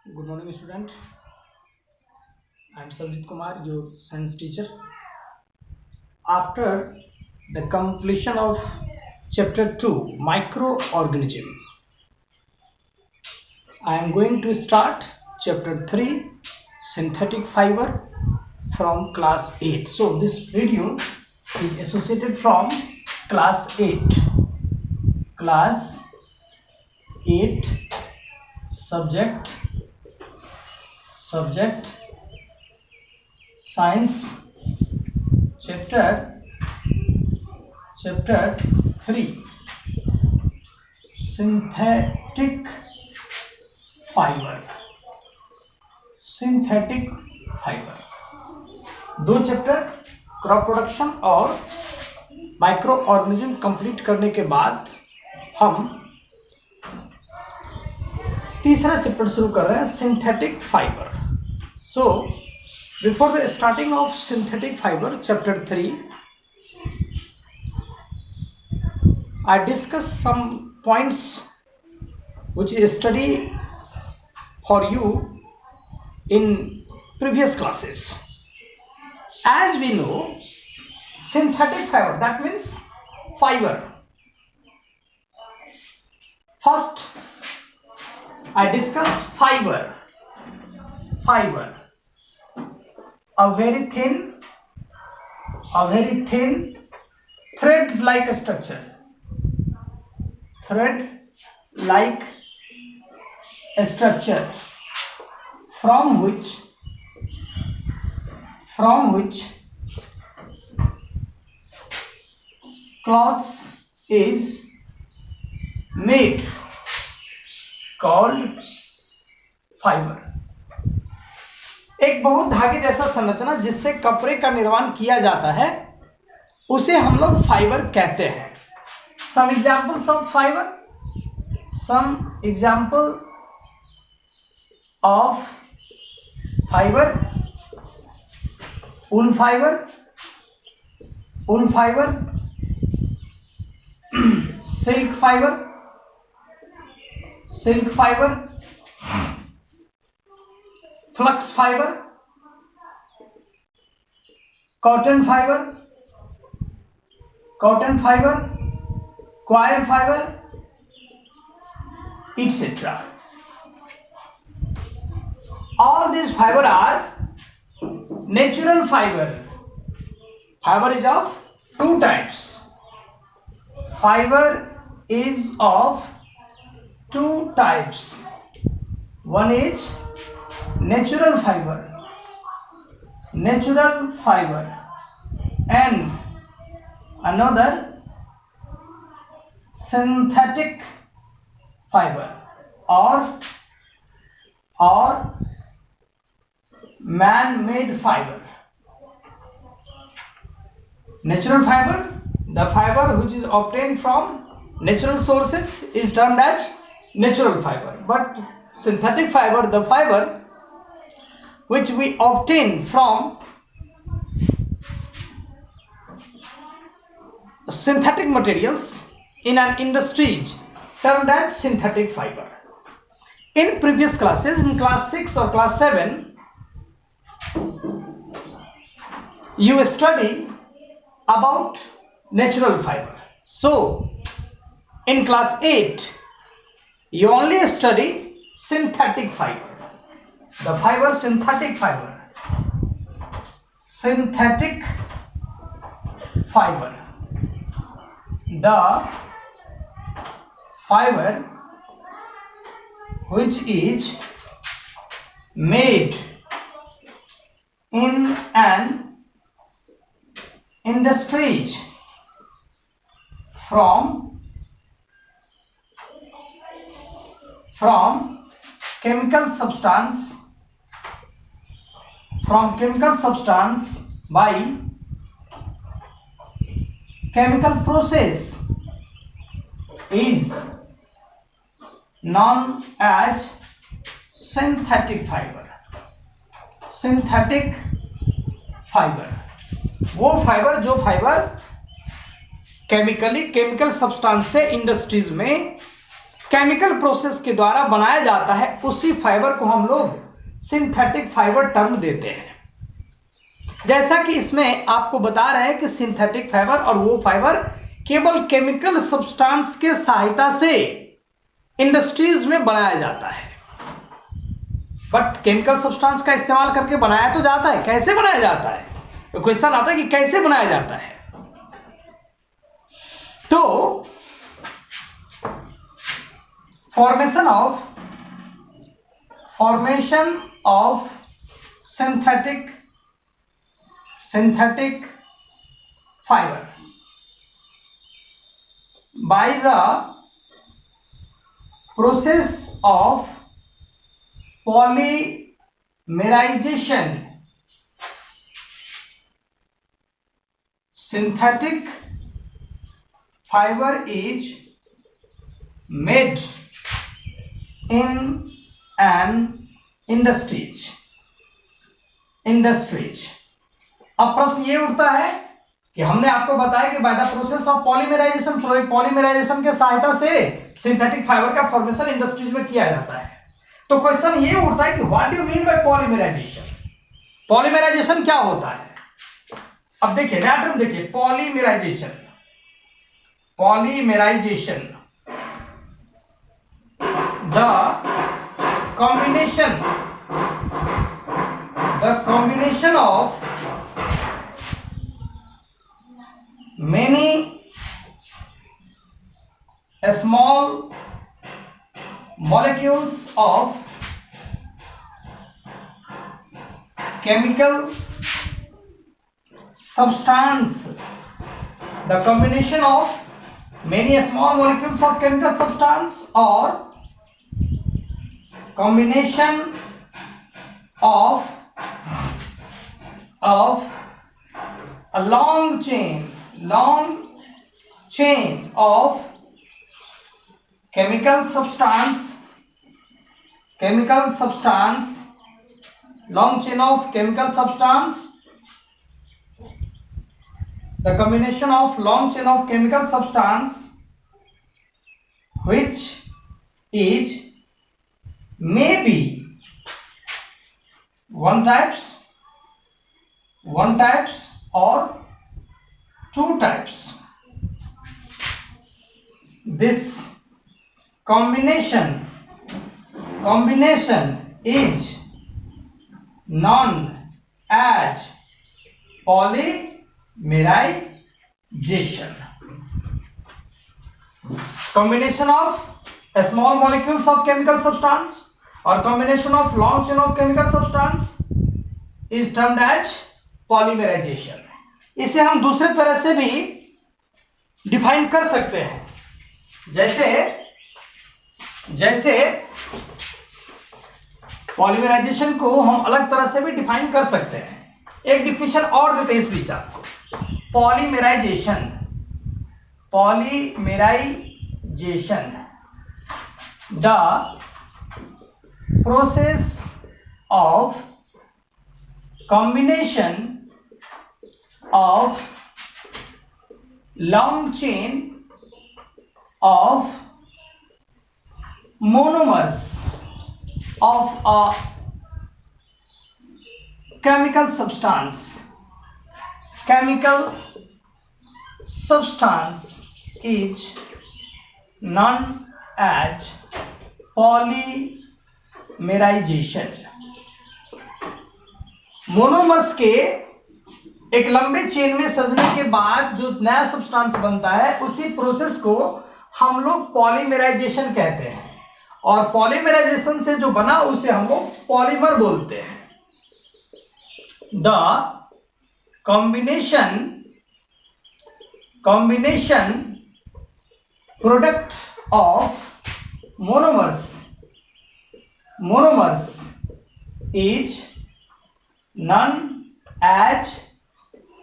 Good morning, student. I am Sanjit Kumar, your science teacher. After the completion of chapter 2, microorganism, I am going to start chapter 3, synthetic fiber, from class 8. So this video is associated from class 8. Class 8 subject science chapter 3, synthetic fiber. दो chapter crop production और micro organism complete करने के बाद हम तीसरा chapter शुरू कर रहे हैं, synthetic fibre. So before the starting of synthetic fibre chapter 3, I discuss some points which is study for you in previous classes. As we know, synthetic fiber, that means fiber. First, I discuss fiber. A very thin thread-like structure. Thread-like structure from which cloth is made, called fiber. एक बहुत धागे जैसा संरचना जिससे कपड़े का निर्माण किया जाता है उसे हम लोग फाइबर कहते हैं. Some examples of fiber. Some example of fiber: wool fiber, silk fiber, flax fiber, cotton fiber, coir fiber, etc. All these fiber are natural fiber. Fiber is of two types. One is natural fiber, and another synthetic fiber or man-made fiber. Natural fiber, the fiber which is obtained from natural sources, is termed as natural fiber. But synthetic fiber, the fiber which we obtain from synthetic materials in an industry, is termed as synthetic fiber. In previous classes, in class 6 or class 7, you study about natural fiber. So in class 8, you only study synthetic fiber. The fiber synthetic fiber. The fiber which is made in an industry from chemical substance by chemical process is known as synthetic fiber. वो fibre जो fibre chemical substance से industries में chemical process के द्वारा बनाया जाता है, उसी फाइबर को हम लोग सिंथेटिक फाइबर टर्म देते हैं। जैसा कि इसमें आपको बता रहे हैं कि सिंथेटिक फाइबर और वो फाइबर केवल केमिकल सब्सटेंस के सहायता से इंडस्ट्रीज में बनाया जाता है। बट केमिकल सब्सटेंस का इस्तेमाल करके बनाया तो जाता है, कैसे बनाया जाता है? तो क्वेश्चन आता है कि कैसे बनाया जाता है। तो formation of synthetic fiber by the process of polymerization. Synthetic fiber is made in an industries। अब प्रश्न ये उठता है कि हमने आपको बताया कि by the process of polymerisation के सहायता से सिंथेटिक फाइबर का फॉर्मेशन इंडस्ट्रीज में किया जाता है। तो क्वेश्चन ये उठता है कि what do you mean by polymerisation? Polymerisation क्या होता है? अब देखिए टर्म देखिए, polymerisation the combination of many small molecules of chemical substance. The combination of many small molecules of chemical substance or combination of a long chain of chemical substance, long chain of chemical substance, the combination of long chain of chemical substance which is maybe one types or two types. This combination is known as polymerization. Combination of small molecules of chemical substance or combination of long chain of chemical substance is termed as polymerization. इसे हम दूसरे तरह से भी define कर सकते हैं, जैसे पॉलीमराइजेशन को हम अलग तरह से भी डिफाइन कर सकते हैं। एक डिफिनेशन और देते हैं इस बीच आपको। Polymerisation the process of combination of long chain of monomers of a chemical substance is known as polymerization. Monomers के एक लंबे चेन में सजने के बाद जो नया सब्सटेंस बनता है, उसी प्रोसेस को हम लोग पॉलीमराइजेशन कहते हैं, और पॉलीमराइजेशन से जो बना उसे हम लोग पॉलीमर बोलते हैं। The combination product of monomers is known as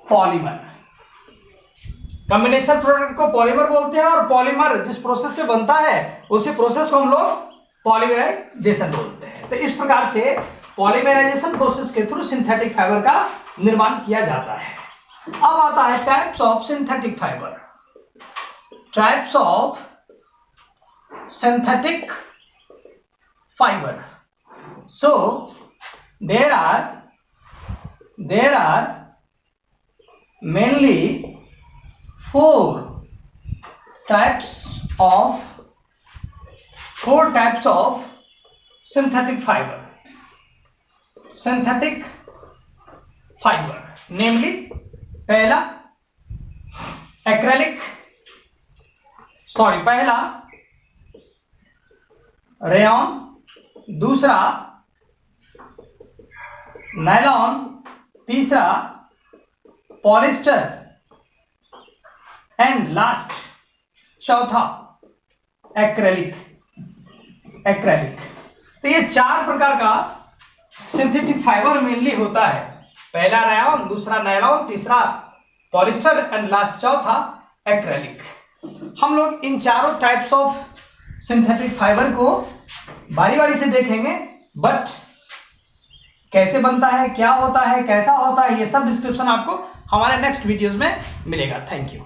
polymer. Combination product को पॉलीमर बोलते हैं, और पॉलीमर जिस प्रोसेस से बनता है उसी प्रोसेस को हम लोग पॉलीमराइजेशन बोलते हैं। तो इस प्रकार से पॉलीमराइजेशन प्रोसेस के थ्रू सिंथेटिक फाइबर का निर्माण किया जाता है। अब आता है types of synthetic fibre. Types of synthetic fiber. So there are mainly four types of synthetic fiber. Namely, पहला रेयॉन, दूसरा नायलॉन, तीसरा पॉलिस्टर एंड लास्ट चौथा एक्रेलिक। तो ये चार प्रकार का सिंथेटिक फाइबर मेनली होता है। पहला रेयॉन, दूसरा नायलॉन, तीसरा पॉलिस्टर एंड लास्ट चौथा एक्रेलिक। हम लोग इन चारों टाइप्स ऑफ सिंथेटिक फाइबर को बारी बारी से देखेंगे, बट कैसे बनता है, क्या होता है, कैसा होता है, ये सब डिस्क्रिप्शन आपको हमारे नेक्स्ट वीडियोस में मिलेगा। Thank you.